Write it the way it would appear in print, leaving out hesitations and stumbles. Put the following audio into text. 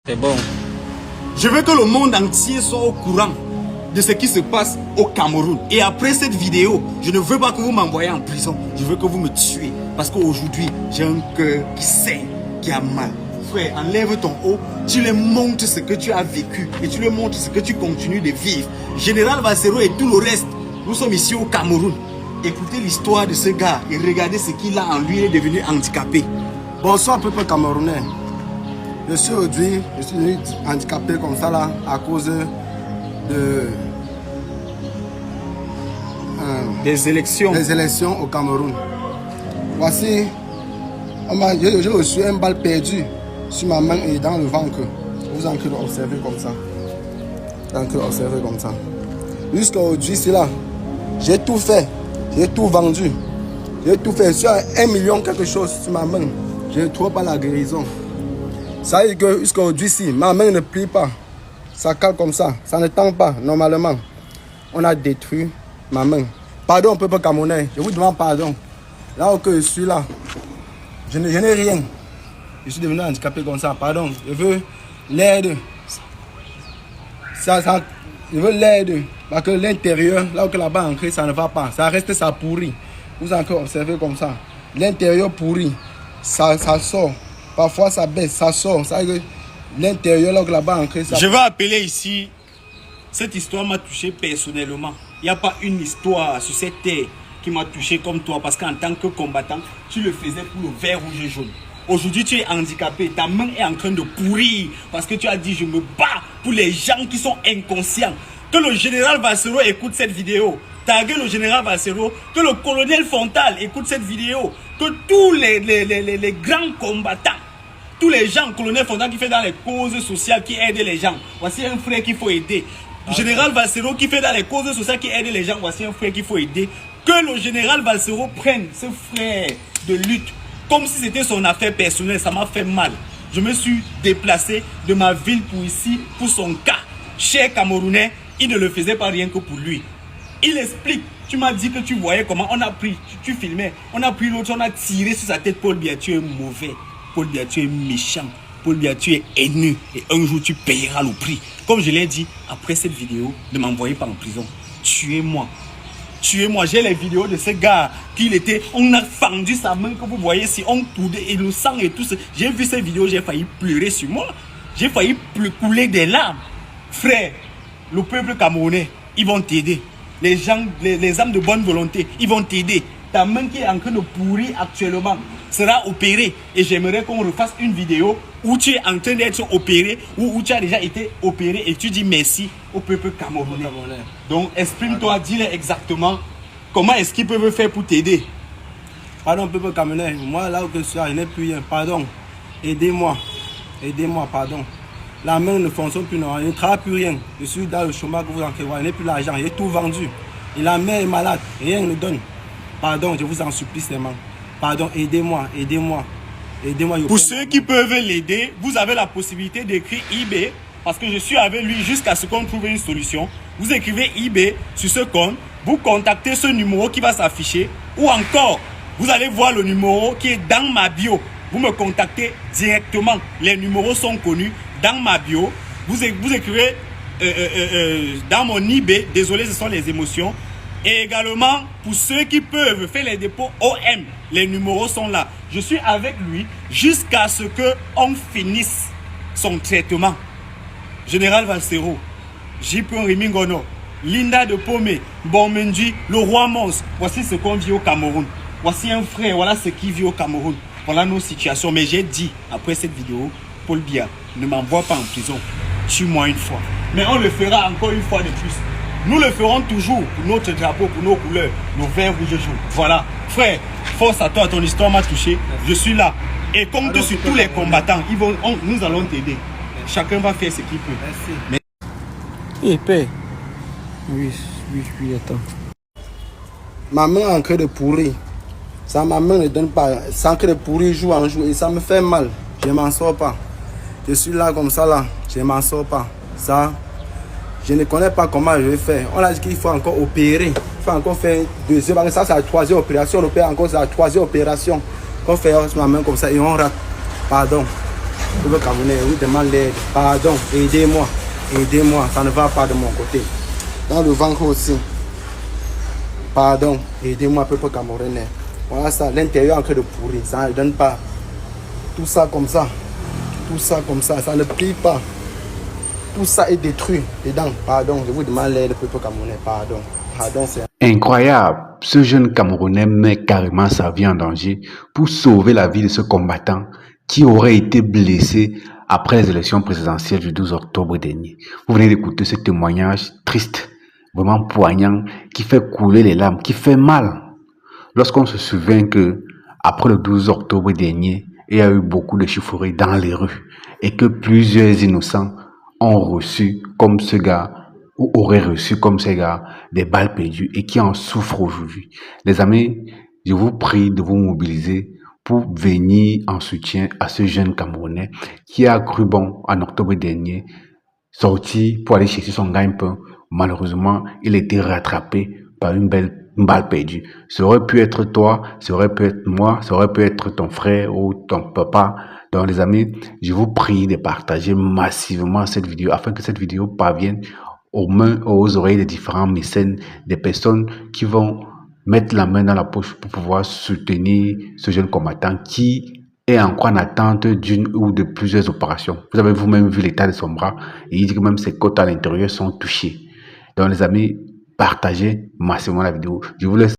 C'est bon. Je veux que le monde entier soit au courant de ce qui se passe au Cameroun. Et après cette vidéo, je ne veux pas que vous m'envoyez en prison. Je veux que vous me tuez. Parce qu'aujourd'hui, j'ai un cœur qui saigne, qui a mal. Frère, enlève ton haut, tu lui montres ce que tu as vécu et tu lui montres ce que tu continues de vivre. Général Valsero et tout le reste, nous sommes ici au Cameroun. Écoutez l'histoire de ce gars et regardez ce qu'il a en lui, il est devenu handicapé. Bonsoir peuple camerounais. Je suis aujourd'hui handicapé comme ça là à cause des élections au Cameroun. Voici, j'ai reçu un balle perdu sur ma main et dans le ventre. Vous en pouvez observer comme ça. Jusqu'à aujourd'hui, c'est là. J'ai tout fait. J'ai tout vendu. J'ai tout fait. Sur 1 million quelque chose sur ma main. Je ne trouve pas la guérison. Ça veut dire que jusqu'à aujourd'hui, si ma main ne plie pas, ça cale comme ça. Ça ne tend pas normalement. On a détruit ma main. Pardon, peuple camerounais. Je vous demande pardon. Là où je suis là, je n'ai rien. Je suis devenu handicapé comme ça. Pardon. Je veux l'aide. Je veux l'aide. Parce que l'intérieur, là où là-bas ancré, ça ne va pas. Ça reste, ça pourrit. Vous en observez comme ça. L'intérieur pourrit. Ça sort. Parfois ça baisse, ça sort. Ça veut dire l'intérieur, là où là-bas ancré, ça. Je vais appeler ici. Cette histoire m'a touché personnellement. Il n'y a pas une histoire sur cette terre qui m'a touché comme toi. Parce qu'en tant que combattant, tu le faisais pour le vert, rouge et jaune. Aujourd'hui, tu es handicapé. Ta main est en train de pourrir. Parce que tu as dit, je me bats pour les gens qui sont inconscients. Que le général Valsero écoute cette vidéo. Taguez le général Valsero. Que le colonel Fontal écoute cette vidéo. Que tous les grands combattants, tous les gens, colonel Fontal qui fait dans les causes sociales, qui aident les gens. Voici un frère qu'il faut aider. Le général Valsero qui fait dans les causes sociales, qui aide les gens. Voici un frère qu'il faut aider. Que le général Valsero prenne ce frère de lutte comme si c'était son affaire personnelle. Ça m'a fait mal. Je me suis déplacé de ma ville pour ici, pour son cas. Cher Camerounais, il ne le faisait pas rien que pour lui. Il explique. Tu m'as dit que tu voyais comment on a pris, tu filmais, on a pris l'autre, on a tiré sur sa tête. Paul Biya, tu es mauvais. Paul Biya, tu es méchant. Paul Biya, tu es haineux. Et un jour, tu payeras le prix. Comme je l'ai dit, après cette vidéo, ne m'envoyez pas en prison. Tuez-moi. Tuez-moi. J'ai les vidéos de ce gars qu'il était. On a fendu sa main, que vous voyez, si on coudait et le sang et tout ça. J'ai vu ces vidéos, j'ai failli pleurer sur moi. J'ai failli couler des larmes. Frère, le peuple camerounais, ils vont t'aider. Les gens, les âmes de bonne volonté, ils vont t'aider. Ta main qui est en train de pourrir actuellement sera opérée. Et j'aimerais qu'on refasse une vidéo où tu es en train d'être opéré, où tu as déjà été opéré et tu dis merci au peuple camerounais. Donc exprime-toi, dis-leur exactement comment est-ce qu'ils peuvent faire pour t'aider. Pardon, peuple camerounais. Moi, là où je suis, je n'ai plus rien. Pardon. Aidez-moi. Aidez-moi, pardon. La main ne fonctionne plus, non. Je ne travaille plus rien. Je suis dans le chômage que vous en créez. Je n'ai plus l'argent. J'ai tout vendu. Et la mère est malade. Rien ne donne. Pardon, je vous en supplie seulement. Pardon, aidez-moi, aidez-moi. Aidez-moi. Pour ceux qui peuvent l'aider, vous avez la possibilité d'écrire eBay. Parce que je suis avec lui jusqu'à ce qu'on trouve une solution. Vous écrivez eBay sur ce compte. Vous contactez ce numéro qui va s'afficher. Ou encore, vous allez voir le numéro qui est dans ma bio. Vous me contactez directement. Les numéros sont connus. Dans ma bio, vous écrivez dans mon eBay, désolé, ce sont les émotions. Et également, pour ceux qui peuvent faire les dépôts OM, les numéros sont là. Je suis avec lui jusqu'à ce qu'on finisse son traitement. Général Valsero, J.P. Rimingono, Linda de Pomé, Bonmendi, le roi Mons. Voici ce qu'on vit au Cameroun. Voici un frère, voilà ce qui vit au Cameroun. Voilà nos situations. Mais j'ai dit, après cette vidéo, Paul Biya, ne m'envoie pas en prison. Tue-moi une fois. Mais on le fera encore une fois de plus. Nous le ferons toujours pour notre drapeau, pour nos couleurs, nos verts, rouges et jaunes. Voilà. Frère, force à toi, ton histoire m'a touché. Je suis là. Et compte sur tous les combattants. Nous allons t'aider. Chacun va faire ce qu'il peut. Merci. Et paix. Oui, attends. Ma main est en train de pourrir. Ça, ma main ne donne pas. C'est en train de pourrir jour en jour. Et ça me fait mal. Je ne m'en sors pas. Je suis là comme ça, là. Je ne m'en sors pas. Ça, je ne connais pas comment je vais faire. On a dit qu'il faut encore opérer. Il faut encore faire deuxième. Ça, c'est la troisième opération. On opère encore, c'est la troisième opération. On fait ma main comme ça et on rate. Pardon. peuple camerounais, je vous demande l'aide. Pardon, aidez-moi. Aidez-moi, ça ne va pas de mon côté. Dans le ventre aussi. Pardon, aidez-moi, peuple camerounais. Voilà ça, l'intérieur est en train de pourrir, ça ne donne pas. Tout ça comme ça. Tout ça comme ça, ça ne plie pas. Tout ça est détruit dedans. Pardon, je vous demande l'aide, peuple camerounais. Pardon. Pardon, c'est Incroyable, ce jeune Camerounais met carrément sa vie en danger pour sauver la vie de ce combattant qui aurait été blessé après les élections présidentielles du 12 octobre dernier. Vous venez d'écouter ce témoignage triste, vraiment poignant, qui fait couler les larmes, qui fait mal. Lorsqu'on se souvient que après le 12 octobre dernier, il y a eu beaucoup de chiffreries dans les rues et que plusieurs innocents ont reçu comme ce gars ou auraient reçu comme ces gars des balles perdues et qui en souffrent aujourd'hui. Les amis, je vous prie de vous mobiliser pour venir en soutien à ce jeune Camerounais qui a cru bon en octobre dernier sorti pour aller chercher son gagne-pain. Malheureusement, il a été rattrapé par une balle perdue. Ça aurait pu être toi, ça aurait pu être moi, ça aurait pu être ton frère ou ton papa. Donc les amis, je vous prie de partager massivement cette vidéo afin que cette vidéo parvienne aux mains, aux oreilles des différents mécènes, des personnes qui vont mettre la main dans la poche pour pouvoir soutenir ce jeune combattant qui est encore en attente d'une ou de plusieurs opérations. Vous avez vous-même vu l'état de son bras et il dit que même ses côtes à l'intérieur sont touchées. Donc les amis, partagez massivement la vidéo. Je vous laisse.